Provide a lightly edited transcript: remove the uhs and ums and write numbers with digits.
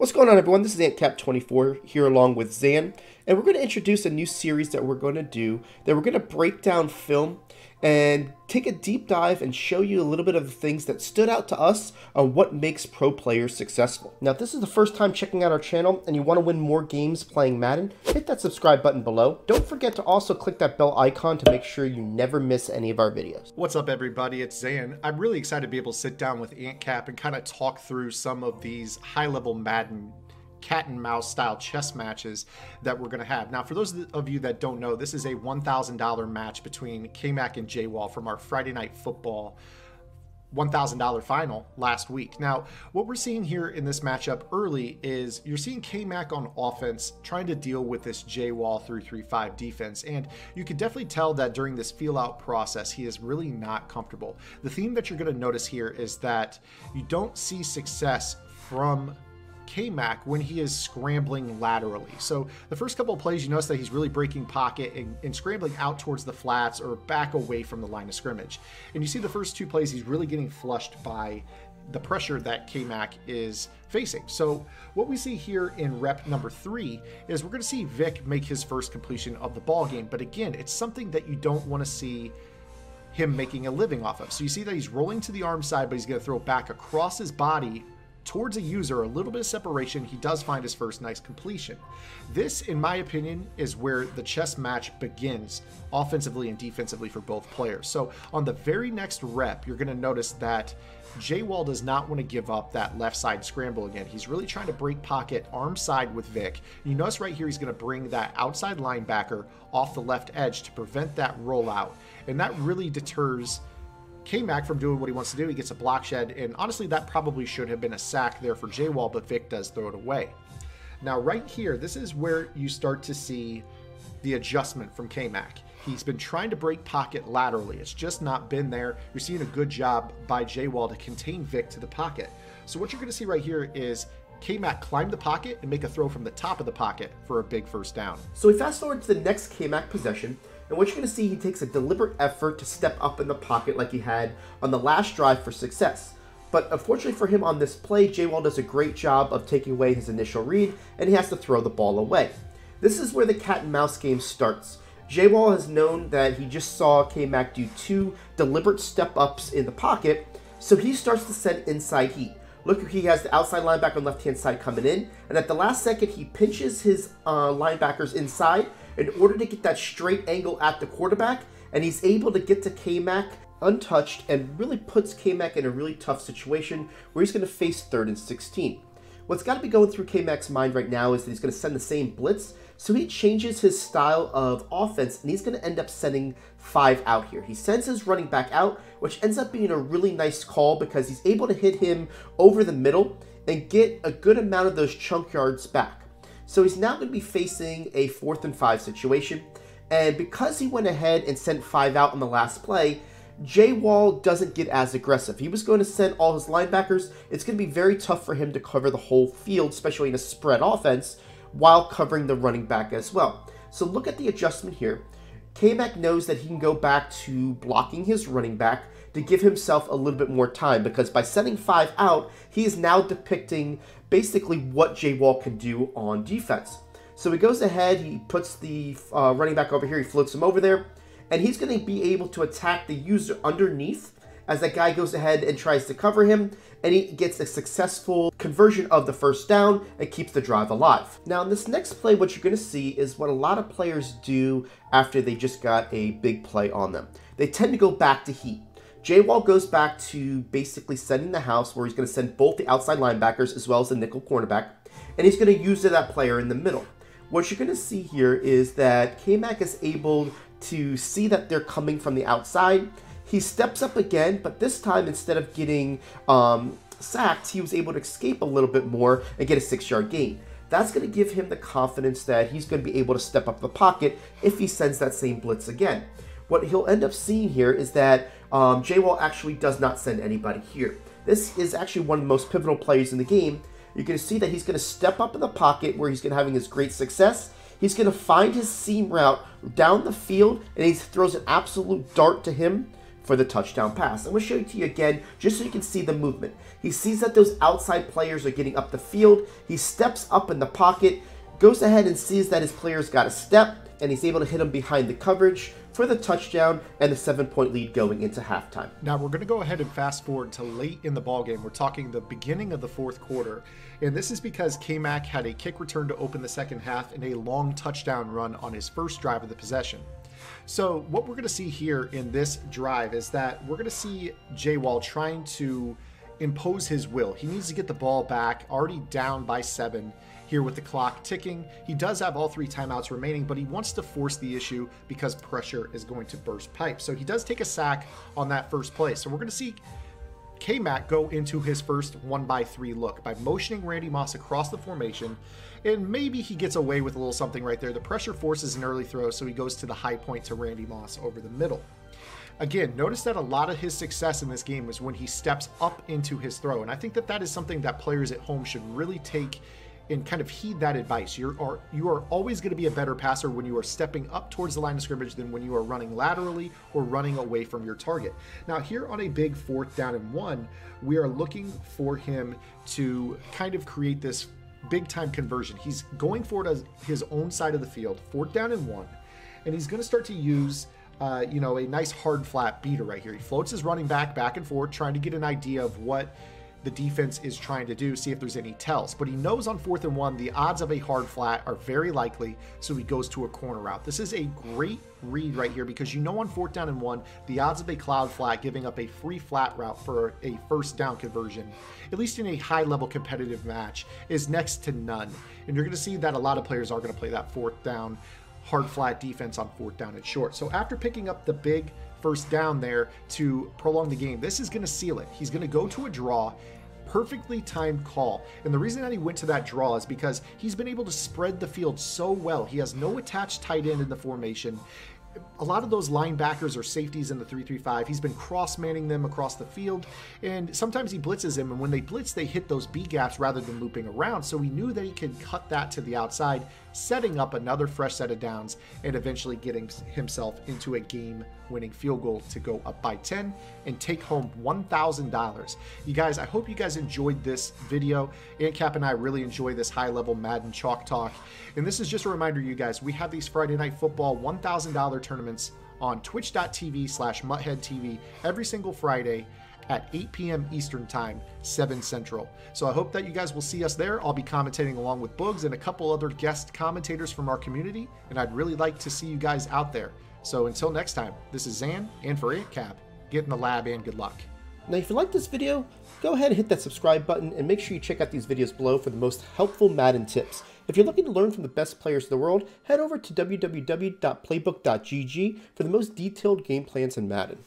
What's going on, everyone? This is AntCap24 here along with Zan, and we're going to introduce a new series that we're going to do, that we're going to break down film and take a deep dive and show you a little bit of the things that stood out to us on what makes pro players successful. Now, if this is the first time checking out our channel and you want to win more games playing Madden, hit that subscribe button below. Don't forget to also click that bell icon to make sure you never miss any of our videos. What's up, everybody? It's Zan. I'm really excited to be able to sit down with AntCap and kind of talk through some of these high-level Madden cat and mouse style chess matches that we're going to have. Now, for those of you that don't know, this is a $1,000 match between KMac and JWall from our Friday Night Football $1,000 final last week. Now, what we're seeing here in this matchup early is you're seeing KMac on offense trying to deal with this JWall 3-3-5 defense, and you can definitely tell that during this feel out process he is really not comfortable. The theme that you're going to notice here is that you don't see success from KMac when he is scrambling laterally. So the first couple of plays, you notice that he's really breaking pocket and scrambling out towards the flats or back away from the line of scrimmage. And you see the first two plays, he's really getting flushed by the pressure that KMac is facing. So what we see here in rep number 3 is we're going to see Vic make his first completion of the ball game. But again, it's something that you don't want to see him making a living off of. So you see that he's rolling to the arm side, but he's going to throw back across his body towards a user, a little bit of separation. He does find his first nice completion. This, in my opinion, is where the chess match begins offensively and defensively for both players. So on the very next rep, you're going to notice that JWall does not want to give up that left side scramble again. He's really trying to break pocket arm side with Vic. And you notice right here he's going to bring that outside linebacker off the left edge to prevent that rollout. And that really deters KMac from doing what he wants to do. He gets a block shed, and honestly that probably should have been a sack there for JWall, but Vic does throw it away. Now right here, this is where you start to see the adjustment from KMac. He's been trying to break pocket laterally. It's just not been there. You're seeing a good job by JWall to contain Vic to the pocket. So what you're going to see right here is KMac climb the pocket and make a throw from the top of the pocket for a big first down. So we fast forward to the next KMac possession, and what you're going to see, he takes a deliberate effort to step up in the pocket like he had on the last drive for success. But unfortunately for him on this play, JWall does a great job of taking away his initial read, and he has to throw the ball away. This is where the cat and mouse game starts. JWall has known that he just saw KMac do 2 deliberate step-ups in the pocket, so he starts to send inside heat. Look, he has the outside linebacker on the left-hand side coming in, and at the last second, he pinches his linebackers inside in order to get that straight angle at the quarterback, and he's able to get to KMac untouched and really puts KMac in a really tough situation where he's going to face 3rd and 16. What's got to be going through KMac's mind right now is that he's going to send the same blitz, so he changes his style of offense, and he's going to end up sending 5 out here. He sends his running back out, which ends up being a really nice call because he's able to hit him over the middle and get a good amount of those chunk yards back. So he's now going to be facing a 4th and 5 situation, and because he went ahead and sent 5 out on the last play, JWall doesn't get as aggressive. He was going to send all his linebackers. It's going to be very tough for him to cover the whole field, especially in a spread offense, while covering the running back as well. So look at the adjustment here. KMac knows that he can go back to blocking his running back to give himself a little bit more time, because by sending 5 out, he is now depicting basically what JWall can do on defense. So he goes ahead, he puts the running back over here, he floats him over there, and he's going to be able to attack the user underneath as that guy goes ahead and tries to cover him, and he gets a successful conversion of the first down and keeps the drive alive. Now in this next play, what you're going to see is what a lot of players do after they just got a big play on them. They tend to go back to heat. JWall goes back to basically sending the house, where he's going to send both the outside linebackers as well as the nickel cornerback, and he's going to use that player in the middle. What you're going to see here is that KMac is able to see that they're coming from the outside. He steps up again, but this time, instead of getting sacked, he was able to escape a little bit more and get a 6-yard gain. That's going to give him the confidence that he's going to be able to step up the pocket if he sends that same blitz again. What he'll end up seeing here is that JWall actually does not send anybody here. This is actually one of the most pivotal plays in the game. You're going to see that he's going to step up in the pocket where he's going to having his great success. He's going to find his seam route down the field, and he throws an absolute dart to him for the touchdown pass. I'm going to show it to you again just so you can see the movement. He sees that those outside players are getting up the field. He steps up in the pocket, goes ahead and sees that his player's got a step, and he's able to hit him behind the coverage for the touchdown and the 7-point lead going into halftime. Now we're going to go ahead and fast forward to late in the ballgame. We're talking the beginning of the fourth quarter. And this is because KMac had a kick return to open the second half and a long touchdown run on his first drive of the possession. So what we're going to see here in this drive is that we're going to see JWall trying to impose his will. He needs to get the ball back, already down by 7 here with the clock ticking. He does have all 3 timeouts remaining, but he wants to force the issue because pressure is going to burst pipes. So he does take a sack on that first play. So we're going to see KMac go into his first 1-by-3 look by motioning Randy Moss across the formation, and maybe he gets away with a little something right there. The pressure forces an early throw, so he goes to the high point to Randy Moss over the middle. Again, notice that a lot of his success in this game was when he steps up into his throw, and I think that that is something that players at home should really take and kind of heed that advice. You are always going to be a better passer when you are stepping up towards the line of scrimmage than when you are running laterally or running away from your target. Now here on a big 4th down and 1, we are looking for him to kind of create this big time conversion. He's going for it as his own side of the field, 4th down and 1, and he's going to start to use a nice hard flat beater right here. He floats his running back and forth, trying to get an idea of what the defense is trying to do, see if there's any tells. But he knows on 4th and 1, the odds of a hard flat are very likely, so he goes to a corner route. This is a great read right here because you know on 4th down and 1, the odds of a cloud flat giving up a free flat route for a first down conversion, at least in a high-level competitive match, is next to none. And you're going to see that a lot of players are going to play that 4th down hard flat defense on 4th down and short. So after picking up the big first down there to prolong the game, this is going to seal it. He's going to go to a draw. Perfectly timed call. And the reason that he went to that draw is because he's been able to spread the field so well. He has no attached tight end in the formation. A lot of those linebackers or safeties in the 3-3-5, he's been cross-manning them across the field, and sometimes he blitzes them, and when they blitz, they hit those B gaps rather than looping around, so he knew that he could cut that to the outside, setting up another fresh set of downs, and eventually getting himself into a game-winning field goal to go up by 10 and take home $1,000. You guys, I hope you guys enjoyed this video. AntCap and I really enjoy this high-level Madden Chalk Talk, and this is just a reminder, you guys, we have these Friday Night Football $1,000 tournaments on twitch.tv/MuttHeadTV every single Friday at 8 p.m. Eastern Time, 7 Central. So I hope that you guys will see us there. I'll be commentating along with Boogs and a couple other guest commentators from our community, and I'd really like to see you guys out there. So until next time, this is Zan, and for AntCap, get in the lab and good luck. Now if you like this video, go ahead and hit that subscribe button and make sure you check out these videos below for the most helpful Madden tips. If you're looking to learn from the best players in the world, head over to www.playbookgg for the most detailed game plans in Madden.